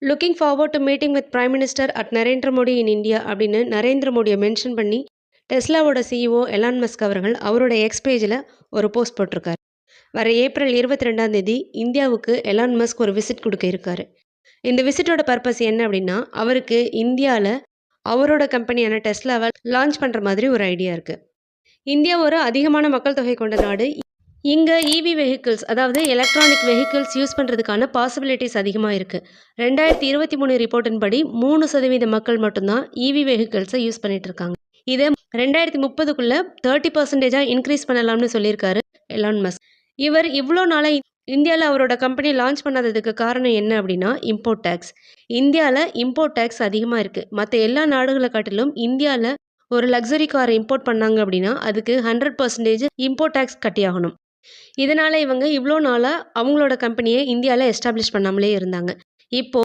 Looking forward to meeting with prime minister at Narendra Modi in India அப்படின்னு நரேந்திர மோடியை mention பண்ணி டெஸ்லாவோட CEO Elon Musk அவர்கள் அவரோட எக்ஸ் பேஜில் ஒரு போஸ்ட் போட்டிருக்காரு. வர ஏப்ரல் 22ஆம் தேதி இந்தியாவுக்கு எலான் மஸ்க் ஒரு விசிட் கொடுக்க இருக்காரு. இந்த விசிட்டோட பர்பஸ் என்ன அப்படின்னா, அவருக்கு இந்தியாவில் அவரோட கம்பெனியான டெஸ்லாவை லான்ச் பண்ணுற மாதிரி ஒரு ஐடியா இருக்குது. இந்தியா ஒரு அதிகமான மக்கள் தொகை கொண்ட நாடு. இங்கே இவி வெஹிக்கிள்ஸ், அதாவது எலக்ட்ரானிக் வெஹிக்கிள்ஸ் யூஸ் பண்ணுறதுக்கான பாசிபிலிட்டிஸ் அதிகமாக இருக்குது. 2023 ரிப்போர்ட்டின் படி 3% மக்கள் மட்டும்தான் இவி வெஹிக்கிள்ஸை யூஸ் பண்ணிட்டு இருக்காங்க. இதை 2030க்குள்ள 30% இன்க்ரீஸ் பண்ணலாம்னு சொல்லியிருக்காரு எலான் மஸ்க். இவர் இவ்வளோ நாளாக இந்தியாவில் அவரோட கம்பெனி லான்ச் பண்ணாததுக்கு காரணம் என்ன அப்படின்னா, இம்போர்ட் டேக்ஸ். இந்தியாவில் இம்போர்ட் டேக்ஸ் அதிகமாக இருக்குது. மற்ற எல்லா நாடுகளை காட்டிலும் இந்தியாவில் ஒரு லக்ஸரி காரை இம்போர்ட் பண்ணாங்க அப்படின்னா அதுக்கு 100% இம்போர்ட் டேக்ஸ் கட்டியாகணும். இதனால் இவங்க இவ்வளோ நாளாக அவங்களோட கம்பெனியை இந்தியாவில் எஸ்டாப்ளிஷ் பண்ணாமலே இருந்தாங்க. இப்போ